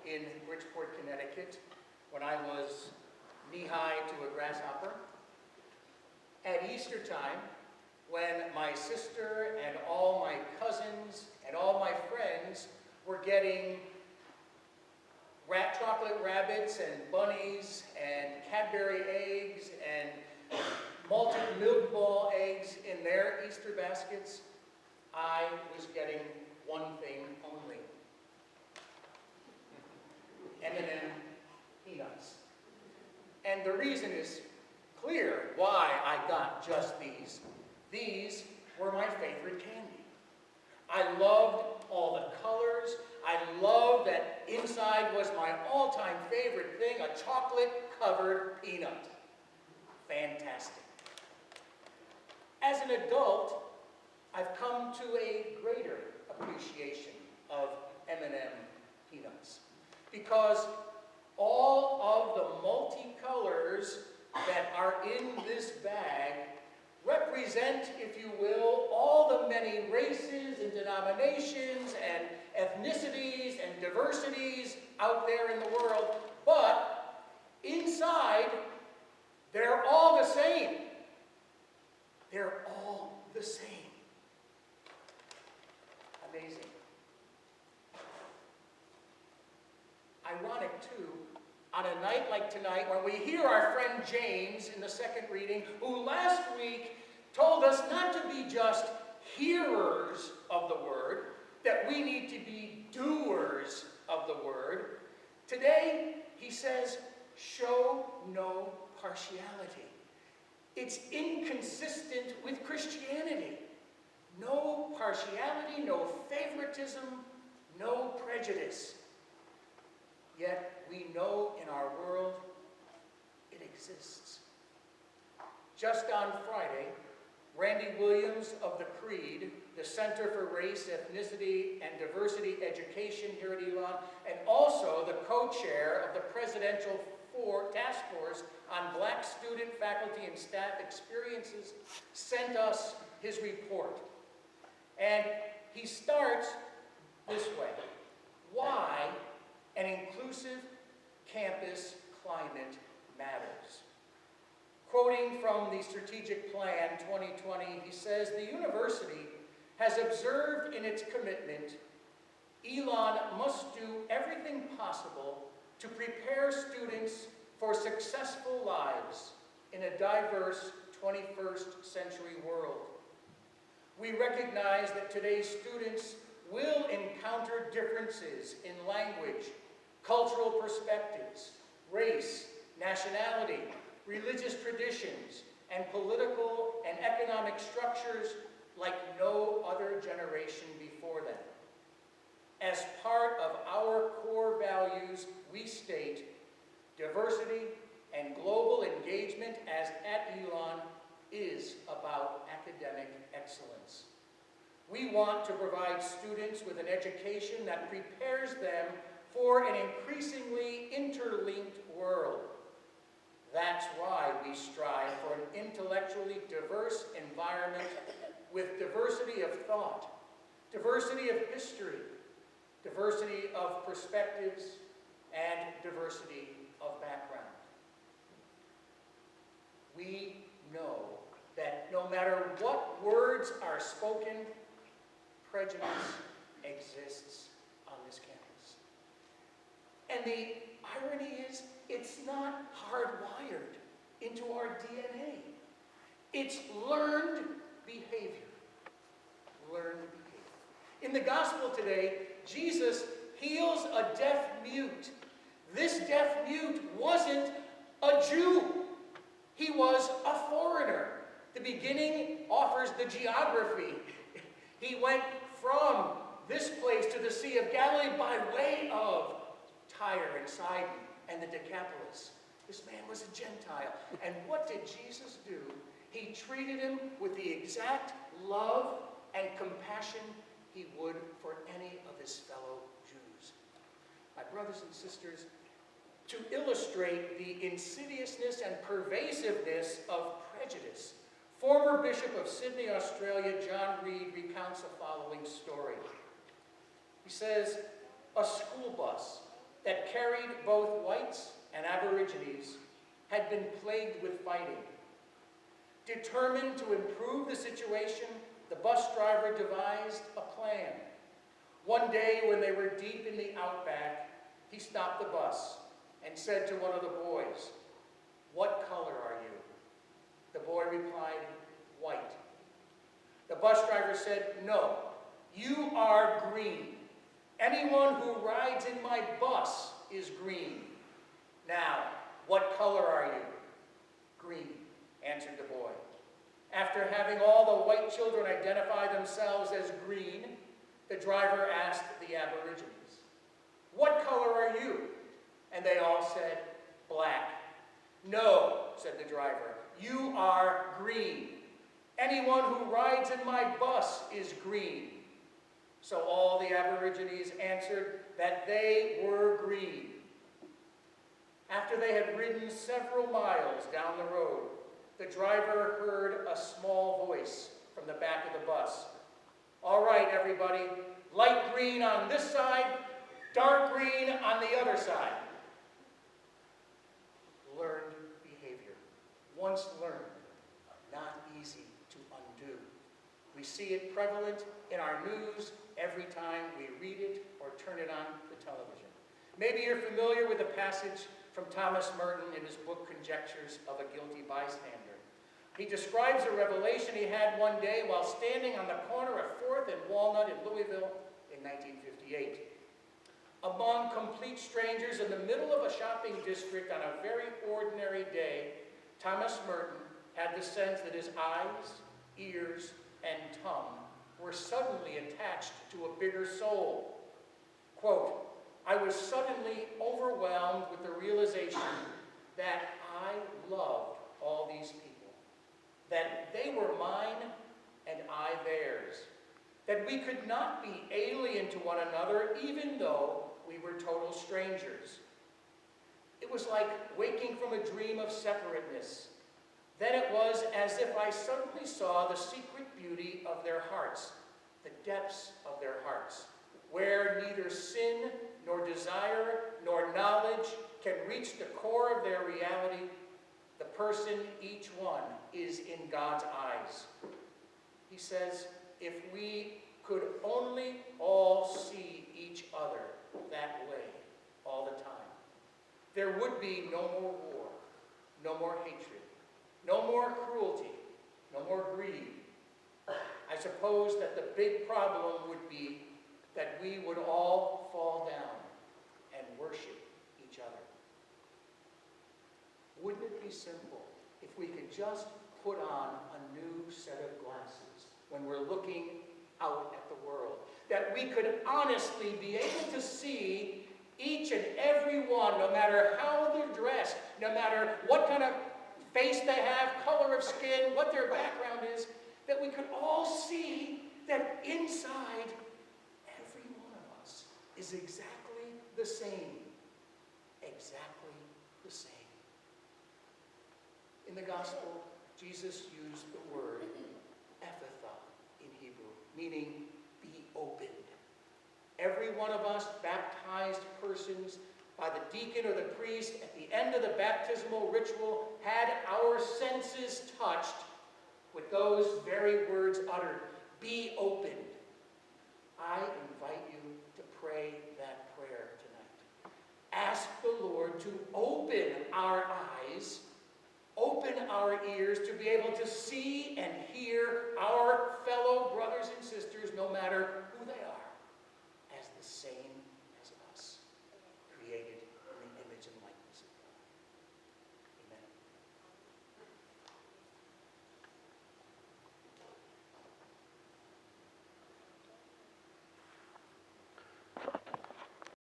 in Bridgeport, Connecticut, when I was knee-high to a grasshopper. At Easter time, when my sister and all my cousins and all my friends were getting chocolate rabbits and bunnies and Cadbury eggs and malted milk ball eggs in their Easter baskets, I was getting one thing only: M&M peanuts. And the reason is clear why I got just these. These were my favorite candy. I loved all the colors. I loved that inside was my all-time favorite thing, a chocolate-covered peanut. Fantastic. As an adult, I've come to a greater appreciation of M&M peanuts, because all of the multicolors that are in this bag represent, if you will, all the many races and denominations and ethnicities and diversities out there in the world, but inside, they're all the same. They're all the same. Amazing. Ironic, too, on a night like tonight, when we hear our friend James in the second reading, who last week told us not to be just hearers of the word, that we need to be doers of the word. Today, he says, show no partiality. It's inconsistent with Christianity. No partiality, no favoritism, no prejudice. Yet we know in our world it exists. Just on Friday, Randy Williams of the Creed, the Center for Race, Ethnicity, and Diversity Education here at Elon, and also the co-chair of the Presidential Task Force on Black Student, Faculty, and Staff Experiences, sent us his report. And he starts this way: why an inclusive campus climate matters. Quoting from the Strategic Plan 2020, he says, the university has observed in its commitment, Elon must do everything possible to prepare students for successful lives in a diverse 21st century world. We recognize that today's students will encounter differences in language, cultural perspectives, race, nationality, religious traditions, and political and economic structures like no other generation before them. As part of our core values, we state diversity and global engagement as at Elon is about academic excellence. We want to provide students with an education that prepares them for an increasingly interlinked world. That's why we strive for an intellectually diverse environment with diversity of thought, diversity of history, diversity of perspectives, and diversity of background. We know that no matter what words are spoken, prejudice exists on this campus. And the irony is, it's not hardwired into our DNA. It's learned behavior. Learned behavior. In the gospel today, Jesus heals a deaf mute. This deaf mute wasn't a Jew. He was a foreigner. The beginning offers the geography. He went from this place to the Sea of Galilee by way of Tyre and Sidon and the Decapolis. This man was a Gentile. And what did Jesus do? He treated him with the exact love and compassion he would for any of his fellow Jews. My brothers and sisters, to illustrate the insidiousness and pervasiveness of prejudice, former Bishop of Sydney, Australia, John Reed, recounts the following story. He says, a school bus that carried both whites and Aborigines had been plagued with fighting. Determined to improve the situation, the bus driver devised a plan. One day when they were deep in the outback, he stopped the bus and said to one of the boys, "What color are you?" The boy replied, "White." The bus driver said, "No, you are green. Anyone who rides in my bus is green. Now, what color are you?" "Green," answered the boy. After having all the white children identify themselves as green, the driver asked the Aborigines, "What color are you?" And they all said, "Black." "No," said the driver, "you are green. Anyone who rides in my bus is green." So all the Aborigines answered that they were green. After they had ridden several miles down the road, the driver heard a small voice from the back of the bus. "All right, everybody, light green on this side, dark green on the other side." Learned behavior. Once learned, not easy to undo. We see it prevalent in our news every time we read it or turn it on the television. Maybe you're familiar with the passage from Thomas Merton in his book Conjectures of a Guilty Bystander. He describes a revelation he had one day while standing on the corner of 4th and Walnut in Louisville in 1958. Among complete strangers in the middle of a shopping district on a very ordinary day, Thomas Merton had the sense that his eyes, ears, and tongue were suddenly attached to a bigger soul. Quote, "I was suddenly overwhelmed with the realization that I loved all these people, that they were mine and I theirs, that we could not be alien to one another even though we were total strangers. It was like waking from a dream of separateness. Then it was as if I suddenly saw the secret beauty of their hearts, the depths of their hearts, where neither sin nor desire nor knowledge can reach the core of their reality. The person, each one, is in God's eyes." He says, if we could only all see each other that way all the time, there would be no more war, no more hatred, no more cruelty, no more greed. I suppose that the big problem would be that we would all fall down and worship each other. Wouldn't it be simple if we could just put on a new set of glasses when we're looking out at the world? That we could honestly be able to see each and every one, no matter how they're dressed, no matter what kind of face they have, color of skin, what their background is, that we could all see that inside every one of us is exactly the same. Exactly the same. In the gospel, Jesus used the word "ephatha" in Hebrew, meaning be opened. Every one of us baptized persons by the deacon or the priest at the end of the baptismal ritual had our senses touched with those very words uttered, "Be opened." I invite you to pray that prayer tonight. Ask the Lord to open our eyes, open our ears to be able to see and hear our fellow brothers and sisters, no matter who they are, as the same